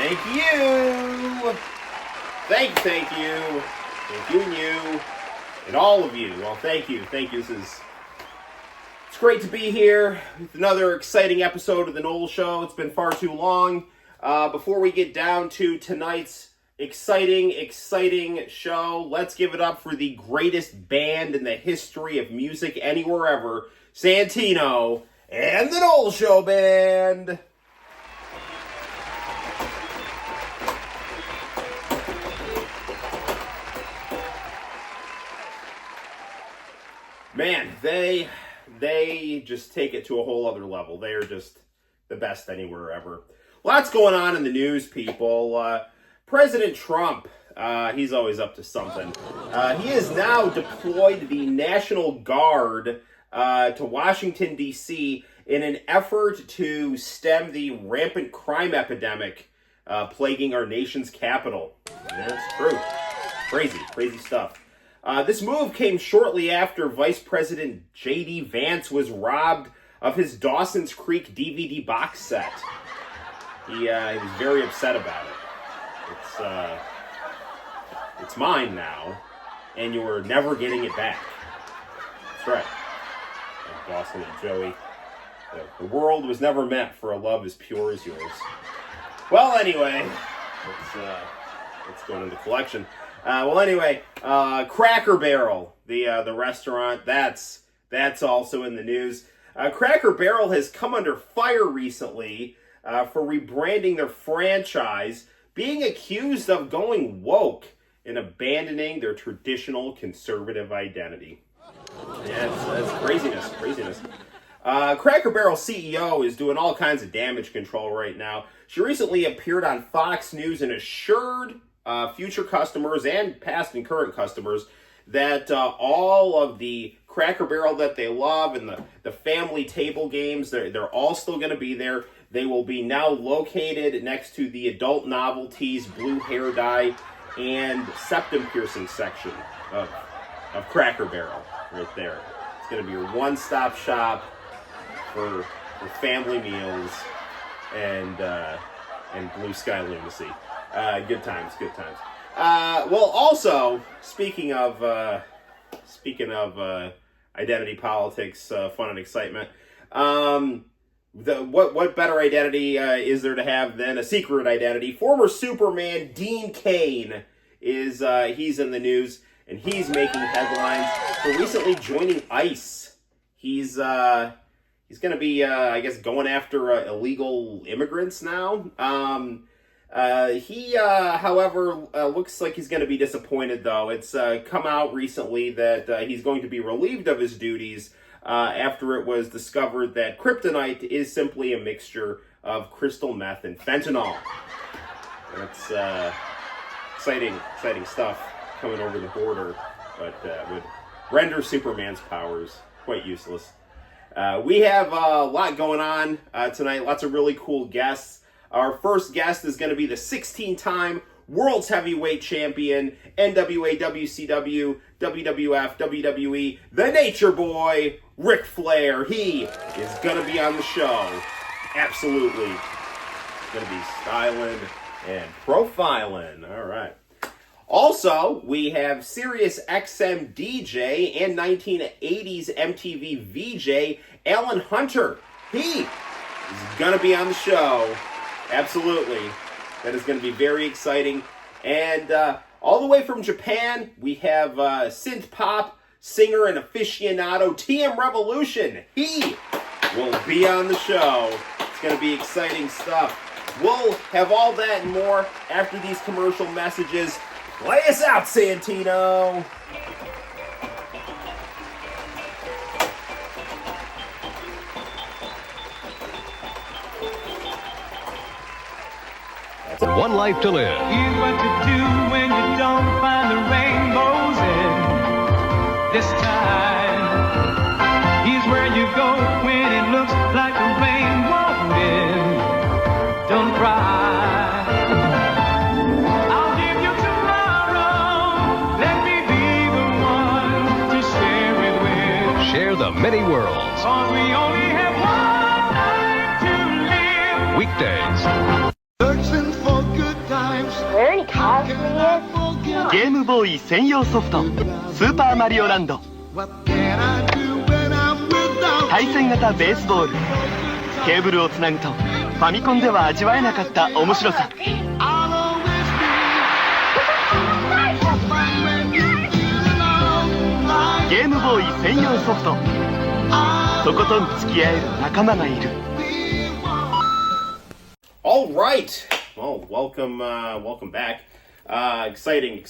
Thank you. Thank you. Thank you and you. And all of you. Well, thank you. It's great to be here with another exciting episode of the Noel Show. It's been far too long. Before we get down to tonight's exciting show, let's give it up for the greatest band in the history of music anywhere ever, Santino and the Noel Show Band. Man, they just take it to a whole other level. They are just the best anywhere ever. Lots going on in the news, people. President Trump, he's always up to something. He has now deployed the National Guard to Washington, D.C. in an effort to stem the rampant crime epidemic plaguing our nation's capital. That's true. Crazy stuff. This move came shortly after Vice President J.D. Vance was robbed of his Dawson's Creek DVD box set. He was very upset about it. It's mine now, and you're never getting it back. That's right. And Dawson and Joey. The world was never meant for a love as pure as yours. Well, anyway, let's go into the collection. Cracker Barrel, the restaurant, that's also in the news. Cracker Barrel has come under fire recently for rebranding their franchise, being accused of going woke and abandoning their traditional conservative identity. Yeah, that's craziness. Cracker Barrel CEO is doing all kinds of damage control right now. She recently appeared on Fox News and assured future customers and past and current customers that all of the Cracker Barrel that they love and the family table games, they're all still going to be there. They will be now located next to the adult novelties, blue hair dye, and septum piercing section of Cracker Barrel right there. It's going to be your one-stop shop for family meals and blue sky lunacy. Good times. Also, speaking of identity politics, fun and excitement, what better identity is there to have than a secret identity? Former Superman Dean Cain he's in the news, and he's making headlines for recently joining ICE. He's going to be, I guess, going after illegal immigrants now. He, however, looks like he's going to be disappointed, though. It's come out recently that he's going to be relieved of his duties after it was discovered that kryptonite is simply a mixture of crystal meth and fentanyl. That's exciting stuff coming over the border, but would render Superman's powers quite useless. We have a lot going on tonight, lots of really cool guests. Our first guest is going to be the 16-time World's Heavyweight Champion, NWA, WCW, WWF, WWE, the Nature Boy, Ric Flair. He is going to be on the show. Absolutely. Going to be styling and profiling. All right. Also, we have Sirius XM DJ and 1980s MTV VJ, Alan Hunter. He is going to be on the show. Absolutely. That is going to be very exciting. And all the way from Japan, we have synth pop singer and aficionado TM.Revolution. He will be on the show. It's going to be exciting stuff. We'll have all that and more after these commercial messages. Play us out, Santino. One life to live. Here's what to do when you don't find the rainbows in this time. Here's where you go when it looks like the rain won't end. Don't cry. I'll give you tomorrow. Let me be the one to share it with. Share the many worlds. 'Cause we only have one life to live. Weekdays. Searching for good. ゲームボーイ専用ソフトスーパーマリオランド対戦型ベースボールケーブルをつなぐとファミコンでは味わえなかった面白さゲームボーイ専用ソフトとことん付き合える仲間がいる All right. Well, welcome back. Exciting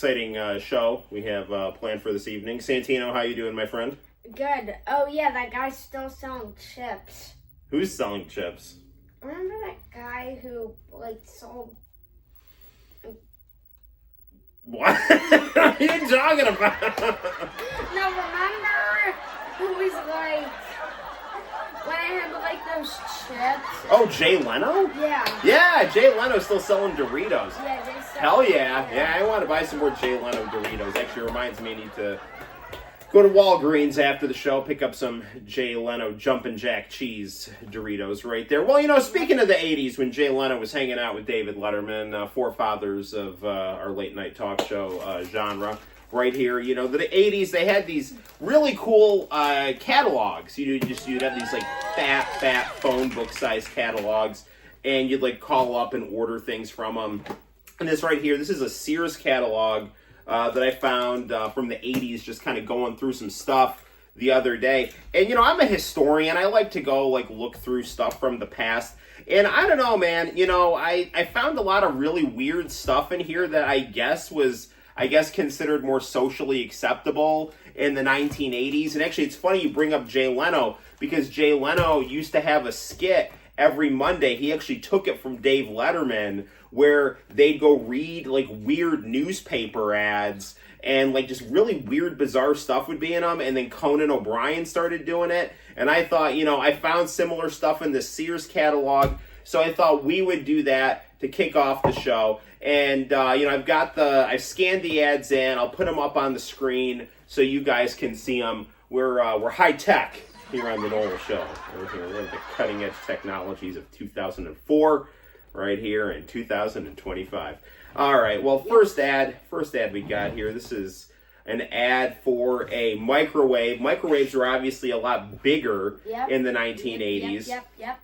show we have planned for this evening. Santino, how you doing, my friend? Good. Oh yeah, that guy's still selling chips. Who's selling chips? Remember that guy who sold? What are you talking about? No, remember who was when I had those chips? Oh, Jay Leno? Yeah. Yeah, Jay Leno's still selling Doritos. Yeah, they sell. Hell yeah. Yeah, I want to buy some more Jay Leno Doritos. Actually reminds me I need to go to Walgreens after the show, pick up some Jay Leno Jumpin' Jack Cheese Doritos right there. Well, speaking of the 80s, when Jay Leno was hanging out with David Letterman, forefathers of our late night talk show genre, right here, the 80s, they had these really cool catalogs. You'd have these fat phone book size catalogs, and you'd call up and order things from them. And this right here, this is a Sears catalog that I found from the 80s, just kind of going through some stuff the other day. And, I'm a historian. I like to go, look through stuff from the past. And I don't know, man, I found a lot of really weird stuff in here that I guess considered more socially acceptable in the 1980s. And actually, it's funny you bring up Jay Leno, because Jay Leno used to have a skit every Monday. He actually took it from Dave Letterman, where they'd go read weird newspaper ads, and just really weird, bizarre stuff would be in them. And then Conan O'Brien started doing it. And I thought, I found similar stuff in the Sears catalog, so I thought we would do that to kick off the show. And I've scanned the ads in. I'll put them up on the screen so you guys can see them. We're high tech here on the Noel Show. We're here with the cutting edge technologies of 2004. Right here in 2025. All right, well, first ad we got here. This is an ad for a microwave. Microwaves were obviously a lot bigger in the 1980s. Yep.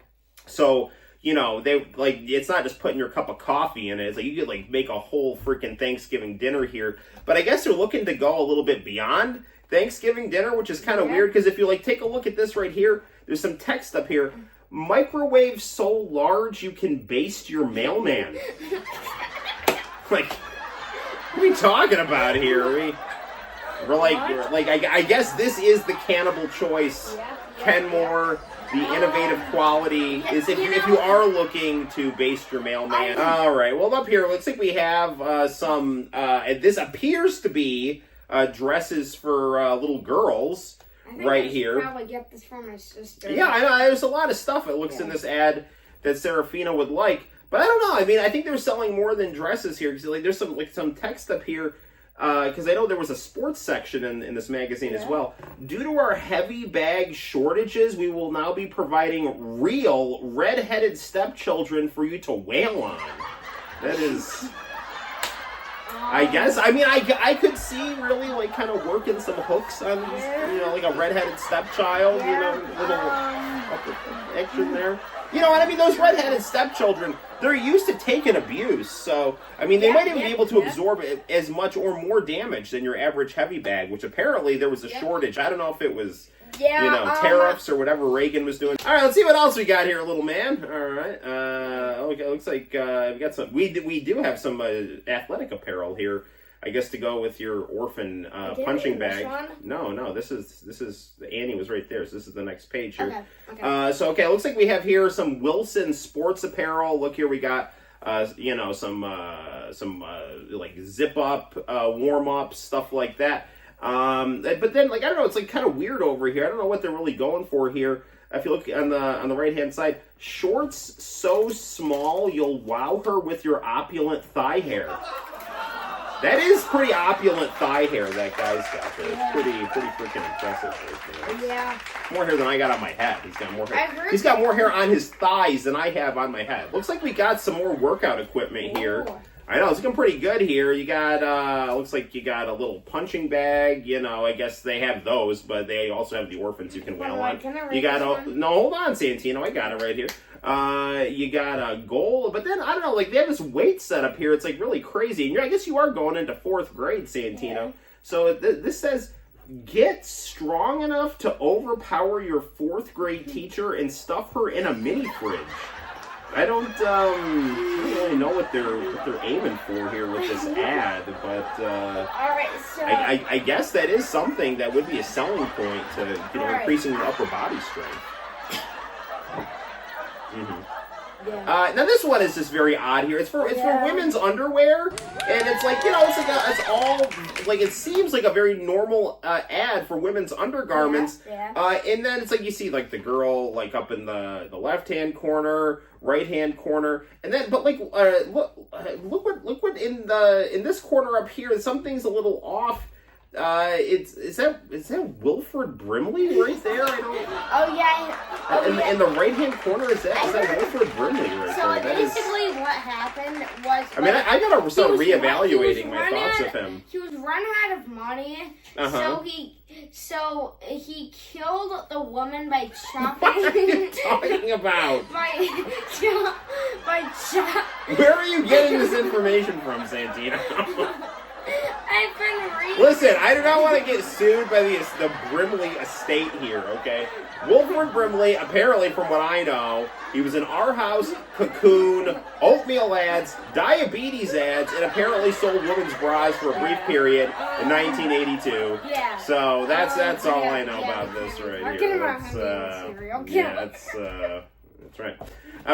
So, they it's not just putting your cup of coffee in it. It's you could make a whole freaking Thanksgiving dinner here. But I guess they're looking to go a little bit beyond Thanksgiving dinner, which is kind of weird, because if you take a look at this right here, there's some text up here. Microwave so large you can baste your mailman. What are we talking about here? I guess this is the cannibal choice. Kenmore, the innovative quality is if you are looking to baste your mailman. All right, well, up here looks like we have some. This appears to be dresses for little girls. Right here. Probably get this from my sister. Yeah, I know. There's a lot of stuff it looks in this ad that Serafina would like, but I don't know. I mean, I think they're selling more than dresses here, because there's some text up here, because I know there was a sports section in this magazine as well. Due to our heavy bag shortages, we will now be providing real red-headed stepchildren for you to wail on. That is. I guess. I mean, I could see really kind of working some hooks on these, a redheaded stepchild, little action there. You know what I mean? Those redheaded stepchildren, they're used to taking abuse, so I mean, they might even be able to absorb as much or more damage than your average heavy bag, which apparently there was a shortage. I don't know if it was. Tariffs or whatever Reagan was doing. All right, let's see what else we got here, little man. All right. Okay, looks like we got some. We do have some athletic apparel here. I guess to go with your orphan punching bag. No. This is Annie was right there. So this is the next page here. Okay. Looks like we have here some Wilson sports apparel. Look here, we got some zip up warm ups, stuff like that. But then, I don't know, it's kind of weird over here. I don't know what they're really going for here. If you look on the right hand side, shorts so small you'll wow her with your opulent thigh hair. That is pretty opulent thigh hair that guy's got there. It's pretty freaking impressive right there. Yeah. More hair than I got on my head. He's got more hair. He's got more hair on his thighs than I have on my head. Looks like we got some more workout equipment here. I know, it's looking pretty good here. You got, looks like you got a little punching bag. You know, I guess they have those, but they also have the orphans you can wail on. You got no, hold on, Santino, I got it right here. You got a goal, but then, I don't know, like, they have this weight setup here. It's, like, really crazy. And I guess you are going into 4th grade, Santino. Yeah. So this says, get strong enough to overpower your 4th grade teacher and stuff her in a mini fridge. I don't really know what they're aiming for here with this ad, but All right, so I guess that is something that would be a selling point to increasing your upper body strength. Mm-hmm. yeah. Now this one is just very odd here. It's for women's underwear, and it's like, you know, it's all like, it seems like a very normal ad for women's undergarments. Yeah. And then it's like you see like the girl like up in the left hand corner, right hand corner, and then but like look what in this corner up here, something's a little off. Is that Wilford Brimley right there? I don't. Oh yeah. In the right hand corner, is that Wilford Brimley right So there? basically, what happened was. I mean, I gotta start reevaluating my running thoughts of him. He was running out of money, so he killed the woman by chopping. What are you talking about? by Where are you getting this information from, Santino? I've been reading. Listen, I do not want to get sued by the Brimley estate here, okay? Wilford Brimley, apparently, from what I know, he was in Our House, Cocoon, oatmeal ads, diabetes ads, and apparently sold women's bras for a brief period in 1982. Yeah. So that's all I know about this right here. That's right.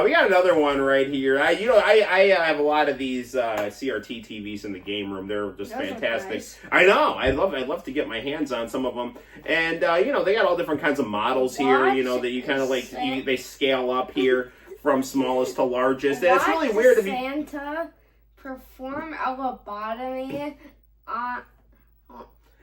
We got another one right here. I have a lot of these CRT TVs in the game room. They're just fantastic. Nice. I know. I'd love to get my hands on some of them. And they got all different kinds of models here. You know, that you kind of like they scale up here from smallest to largest. And it's really weird to be Santa perform a lobotomy on.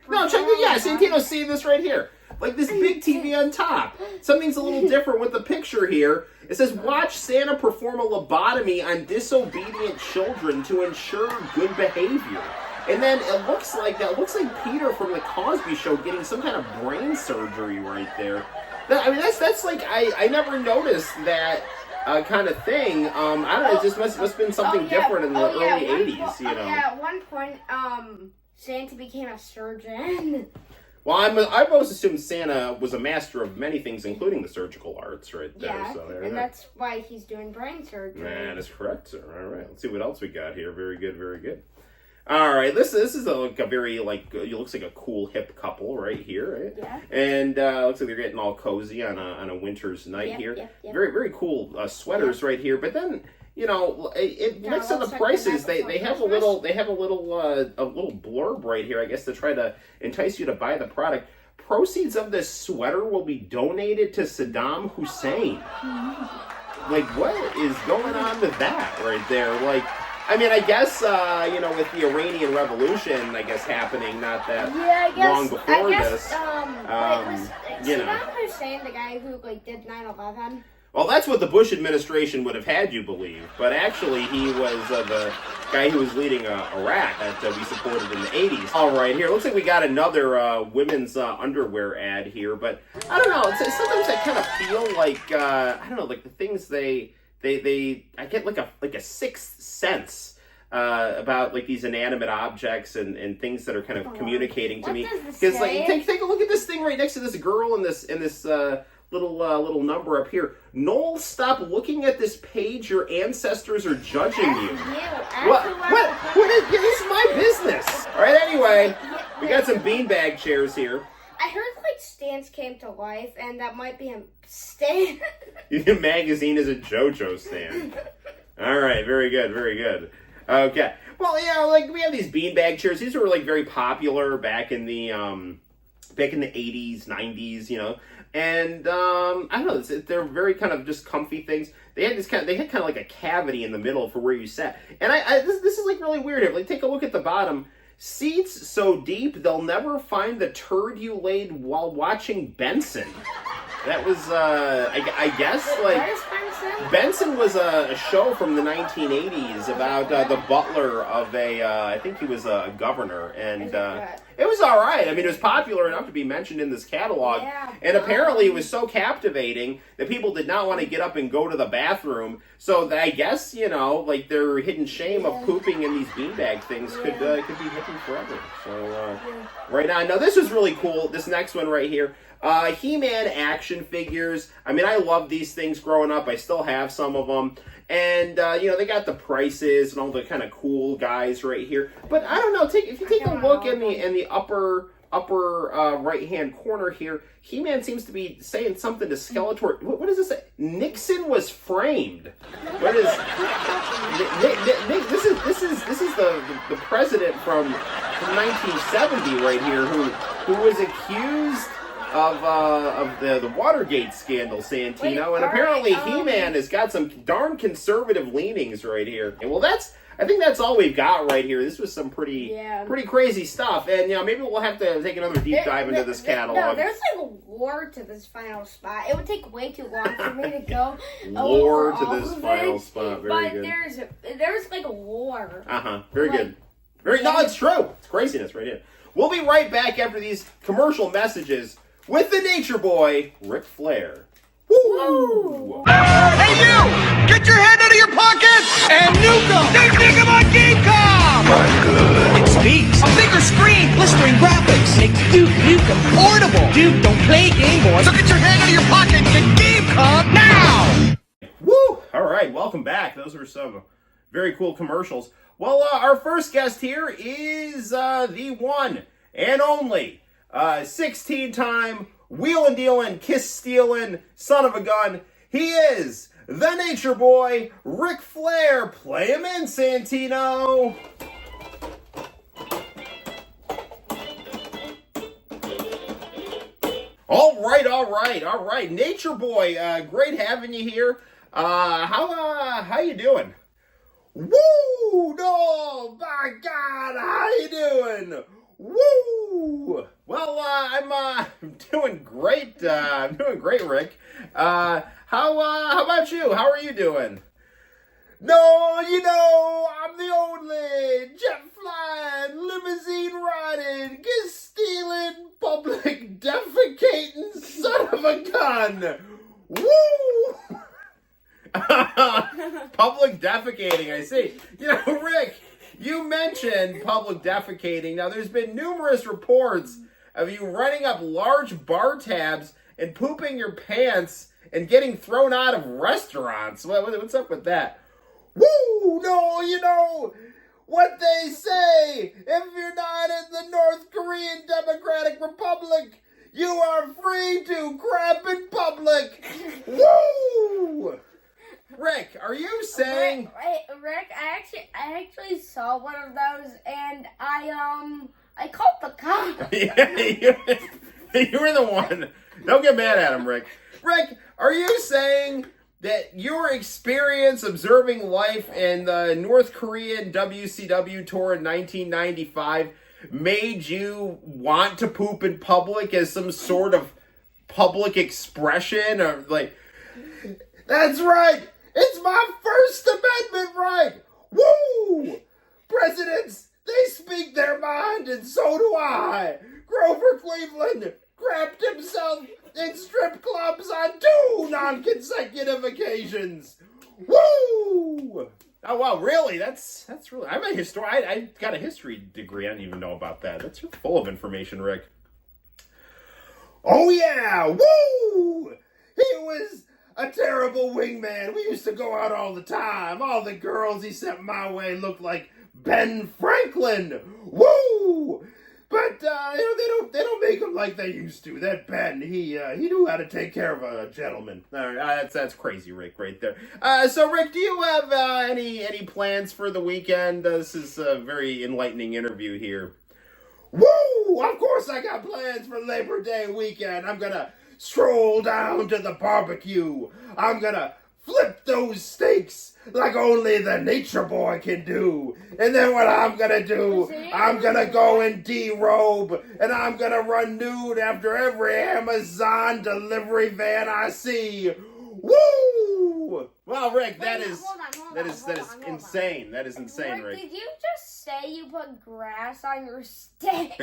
No, check it. Yeah, Santino's seeing this right here. Like this big TV on top. Something's a little different with the picture here. It says, watch Santa perform a lobotomy on disobedient children to ensure good behavior. And then it looks like Peter from the Cosby Show getting some kind of brain surgery right there. I mean, that's like, I never noticed that kind of thing. I don't know, it just must have been something different in the early 80s, you know. Yeah, at one point, Santa became a surgeon. Well, I've always assumed Santa was a master of many things, including the surgical arts, right there. Yeah, so and that's why he's doing brain surgery. That is correct, sir. All right, let's see what else we got here. Very good, very good. All right, this is like a very it looks like a cool hip couple right here, right? Yeah. And looks like they're getting all cozy on a winter's night here. Yep. Very very cool sweaters right here. But then next to the prices, they have a little blurb right here, I guess, to try to entice you to buy the product. Proceeds of this sweater will be donated to Saddam Hussein. Like, what is going on with that right there? Like, I mean, I guess, with the Iranian Revolution, I guess, happening not that long before this. Was Saddam Hussein the guy who, did 9/11? Well, that's what the Bush administration would have had you believe. But actually, he was the guy who was leading Iraq that we supported in the 80s. All right, here, looks like we got another women's underwear ad here. But I don't know, sometimes I kind of feel like, like the things I get like a sixth sense about like these inanimate objects and things that are kind of communicating to me. Because like take a look at this thing right next to this girl in this little number up here. Noel, stop looking at this page. Your ancestors are judging you. What is this is my business. All right, anyway, we got some beanbag chairs here. I heard stands came to life, and that might be a stand. Your magazine is a JoJo stand. All right, very good, very good. Okay, well, we have these beanbag chairs. These were very popular back in the 80s, 90s, and I don't know. They're very kind of just comfy things. They had kind of like a cavity in the middle for where you sat, and this is really weird. Take a look at the bottom. Seats so deep they'll never find the turd you laid while watching Benson. That was, I guess, like, Where's Benson? Benson was a show from the 1980s about the butler of I think he was a governor, and it was all right. I mean, it was popular enough to be mentioned in this catalog, Yeah. and apparently it was so captivating that people did not want to get up and go to the bathroom, so I guess, like their hidden shame of pooping in these beanbag things could be hidden forever. So, right on. Now, this was really cool, this next one right here. He-Man action figures. I mean, I loved these things growing up. I still have some of them. And, they got the prices and all the kind of cool guys right here. But I don't know, if you take a look in the upper right-hand corner here, He-Man seems to be saying something to Skeletor. What does this say? Nixon was framed. What is... This is the president from 1970 right here who was accused of the Watergate scandal, Santino, and apparently He-Man has got some darn conservative leanings right here. And well, I think that's all we've got right here. This was some pretty crazy stuff, and maybe we'll have to take another deep dive into this catalog. No, there's like a lore to this final spot. It would take way too long for me to go. Lore to this final spot. Very good. But there's like a lore. Very good. No, it's true. It's craziness right here. We'll be right back after these commercial messages with the Nature Boy, Ric Flair. Woo! Hey you! Get your hand out of your pocket and nuke 'em! Think of my game com! It speaks. A bigger screen, blistering graphics. Makes Duke Nukem portable. Dude, don't play Game Boy. So get your hand out of your pocket and get Gamecom now! Woo! Alright, welcome back. Those were some very cool commercials. Well, our first guest here is the one and only 16-time wheelin' dealin', kiss stealin' son of a gun. He is the Nature Boy, Ric Flair. Play him in, Santino. All right. Nature Boy, great having you here. How you doing? Woo! No, my God, how you doing? Woo! Well, I'm doing great. I'm doing great, Rick. How about you? How are you doing? No, I'm the only jet flying, limousine riding, kiss stealing, public defecating son of a gun. Woo! Public defecating, I see. Rick, you mentioned public defecating. Now, there's been numerous reports of you running up large bar tabs and pooping your pants and getting thrown out of restaurants. What's up with that? Woo! No, what they say, if you're not in the North Korean Democratic Republic, you are free to crap in public. Woo! Rick, are you saying... Rick, I actually saw one of those, and I called the cops. You were the one. Don't get mad at him, Rick. Rick, are you saying that your experience observing life in the North Korean WCW tour in 1995 made you want to poop in public as some sort of public expression? Or like, that's right! It's my First Amendment right! Woo! Presidents, they speak their mind, and so do I! Grover Cleveland crapped himself in strip clubs on 2 non-consecutive occasions! Woo! Oh, wow, really? That's really... I'm a historian. I got a history degree. I didn't even know about that. That's full of information, Rick. Oh, yeah! Woo! He was a terrible wingman. We used to go out all the time. All the girls he sent my way looked like Ben Franklin. Woo! But they don't make him like they used to. That Ben, he knew how to take care of a gentleman. That's crazy, Rick, right there. So Rick, do you have any plans for the weekend? This is a very enlightening interview here. Woo! Of course I got plans for Labor Day weekend. I'm gonna stroll down to the barbecue. I'm gonna flip those steaks like only the Nature Boy can do. And then what I'm gonna do, I'm gonna go and derobe, and I'm gonna run nude after every Amazon delivery van I see. Woo! Well, Rick, that is insane. That is insane, Rick. Did you just say you put grass on your steak?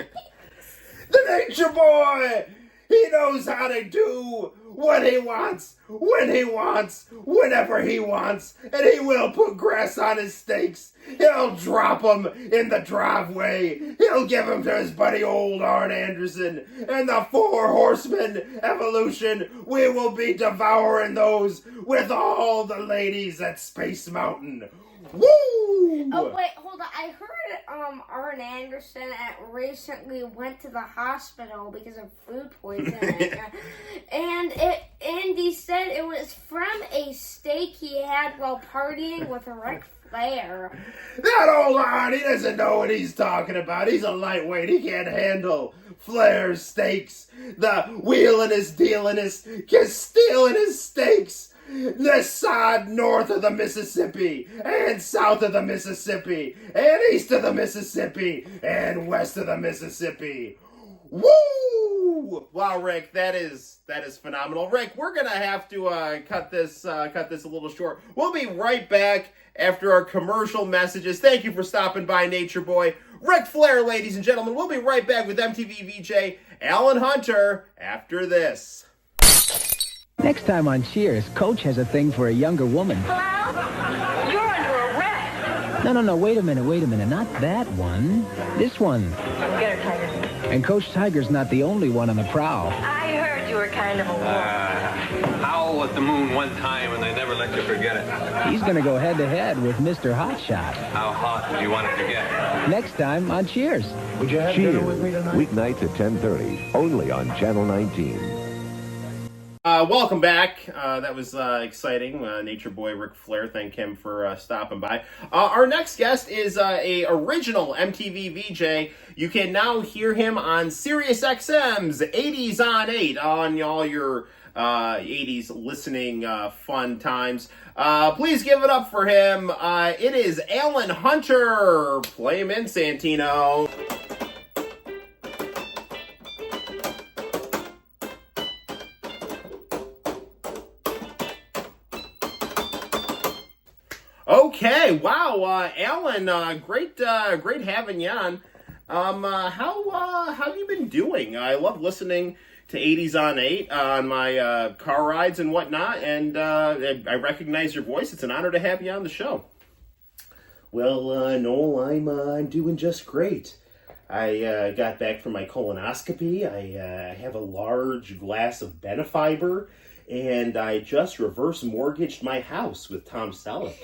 The Nature Boy! He knows how to do what he wants, when he wants, whenever he wants, and he will put grass on his steaks. He'll drop them in the driveway. He'll give them to his buddy old Arn Anderson and the 4 Horsemen Evolution. We will be devouring those with all the ladies at Space Mountain. Woo! Oh wait, hold on. I heard Arn Anderson recently went to the hospital because of food poisoning, and he said it was from a steak he had while partying with Ric Flair. That old Arn, he doesn't know what he's talking about. He's a lightweight. He can't handle Flair's steaks. The wheelin'est, dealin'est, just stealing his steaks. This side north of the Mississippi, and south of the Mississippi, and east of the Mississippi, and west of the Mississippi. Woo! Wow, Rick, that is phenomenal. Rick, we're gonna have to cut this a little short. We'll be right back after our commercial messages. Thank you for stopping by, Nature Boy. Ric Flair, ladies and gentlemen. We'll be right back with MTV VJ Alan Hunter after this. Next time on Cheers, Coach has a thing for a younger woman. Hello? You're under arrest. No, wait a minute. Not that one. This one. Get her, Tiger. And Coach Tiger's not the only one on the prowl. I heard you were kind of a wolf. Howl at the moon one time and they never let you forget it. He's going to go head-to-head with Mr. Hotshot. How hot do you want it to get? Next time on Cheers. Would you have dinner with me tonight? Weeknights at 10:30, only on Channel 19. Welcome back. That was exciting. Nature Boy Ric Flair, thank him for stopping by. Our next guest is a original MTV VJ. You can now hear him on Sirius XM's 80s on 8 on all your 80s listening fun times. Please give it up for him. It is Alan Hunter. Play him in, Santino. Okay, wow, Alan, great having you on. How have you been doing? I love listening to 80s on 8 on my car rides and whatnot, and I recognize your voice. It's an honor to have you on the show. Well, Noel, I'm doing just great. I got back from my colonoscopy. I have a large glass of Benefiber, and I just reverse mortgaged my house with Tom Selleck.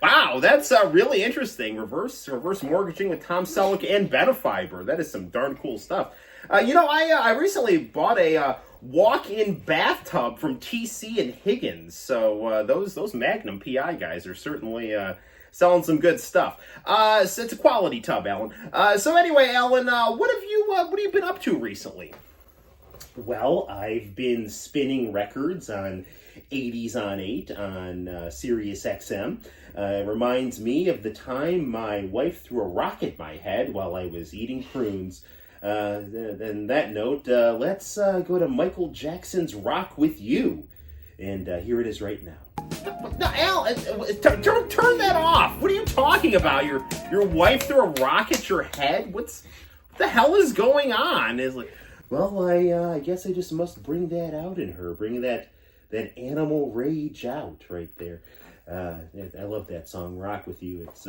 Wow, that's really interesting. Reverse mortgaging with Tom Selleck and Benefiber. That is some darn cool stuff. I recently bought a walk-in bathtub from TC and Higgins. So those Magnum PI guys are certainly selling some good stuff. So it's a quality tub, Alan. So anyway, Alan, what have you been up to recently? Well, I've been spinning records on 80s on 8 on Sirius XM. It reminds me of the time my wife threw a rock at my head while I was eating prunes. On that note, let's go to Michael Jackson's Rock With You. And here it is right now. No, Al, turn that off. What are you talking about? Your wife threw a rock at your head? What the hell is going on? Is like, well, I guess I just must bring that out in her. Bring that animal rage out right there. I love that song, Rock With You. It's,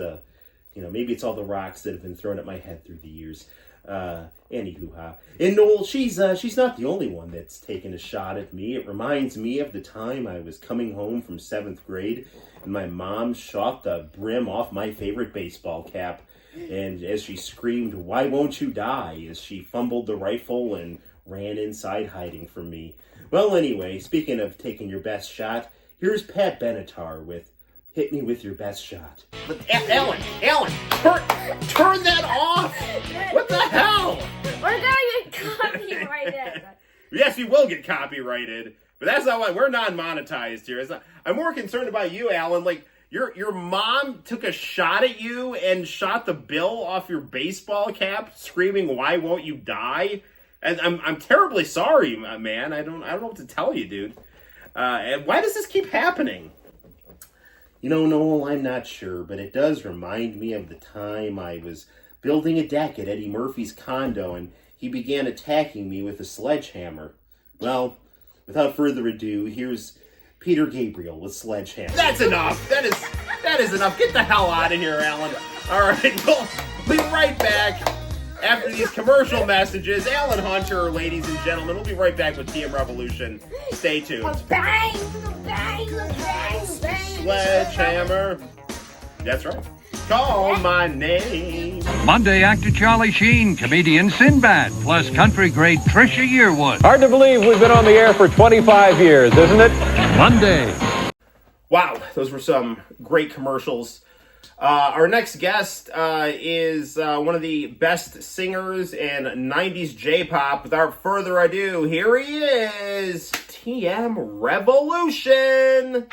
maybe it's all the rocks that have been thrown at my head through the years. Anywho, and Noel, she's not the only one that's taken a shot at me. It reminds me of the time I was coming home from 7th grade, and my mom shot the brim off my favorite baseball cap, and as she screamed, "Why won't you die?" as she fumbled the rifle and ran inside hiding from me. Well, anyway, speaking of taking your best shot, here's Pat Benatar with "Hit Me With Your Best Shot." But Alan, turn that off! What the hell? We're gonna get copyrighted. Yes, we will get copyrighted. But that's not why we're non-monetized here. It's not, I'm more concerned about you, Alan. Like, your mom took a shot at you and shot the bill off your baseball cap, screaming, "Why won't you die?" And I'm terribly sorry, man. I don't know what to tell you, dude. And why does this keep happening? You know, Noel, I'm not sure, but it does remind me of the time I was building a deck at Eddie Murphy's condo, and he began attacking me with a sledgehammer. Well, without further ado, here's Peter Gabriel with Sledgehammer. That's enough. That is enough. Get the hell out of here, Alan. All right, we'll be right back after these commercial messages. Alan Hunter, ladies and gentlemen, we'll be right back with TM.Revolution. Stay tuned. Bang, bang, bang, bang. Sledgehammer. That's right. Call my name. Monday, actor Charlie Sheen, comedian Sinbad, plus country great Trisha Yearwood. Hard to believe we've been on the air for 25 years, isn't it? Monday. Wow, those were some great commercials. Our next guest is one of the best singers in 90s J-pop. Without further ado, here he is, TM.Revolution.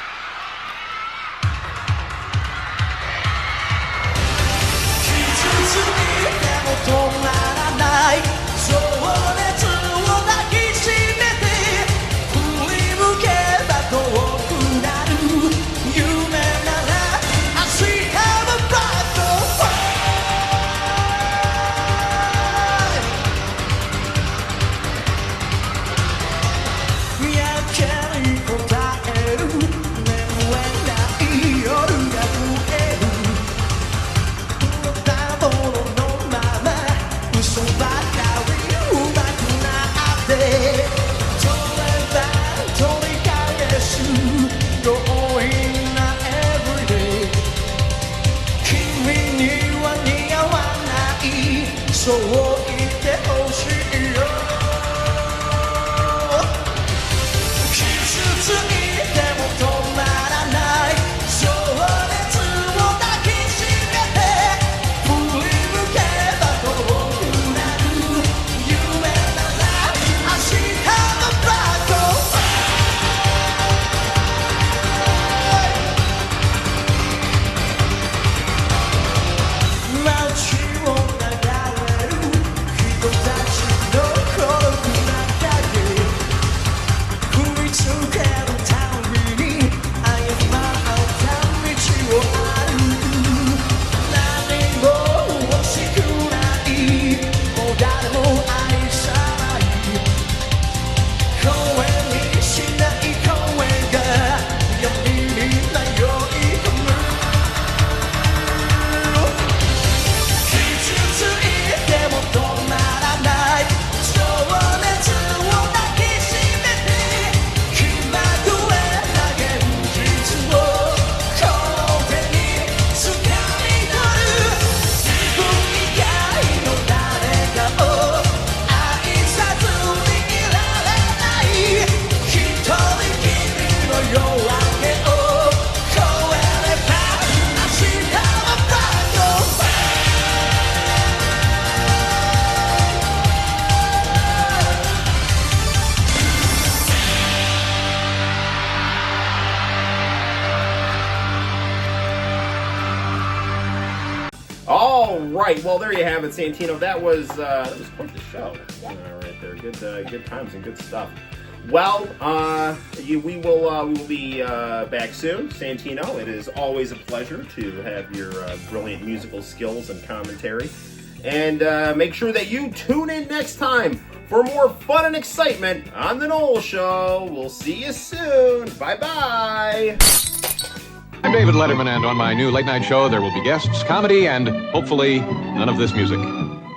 Right, well, there you have it, Santino. That was quite the show right there. Good times and good stuff. Well, we will be back soon, Santino. It is always a pleasure to have your brilliant musical skills and commentary. And make sure that you tune in next time for more fun and excitement on The Noel Show. We'll see you soon. Bye-bye. I'm David Letterman, and on my new late night show, there will be guests, comedy, and hopefully none of this music.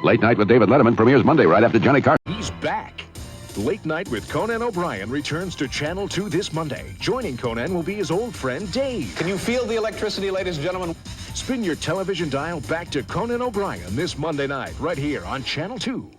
Late Night with David Letterman premieres Monday right after Johnny Carson. He's back. Late Night with Conan O'Brien returns to Channel 2 this Monday. Joining Conan will be his old friend Dave. Can you feel the electricity, ladies and gentlemen? Spin your television dial back to Conan O'Brien this Monday night, right here on Channel 2.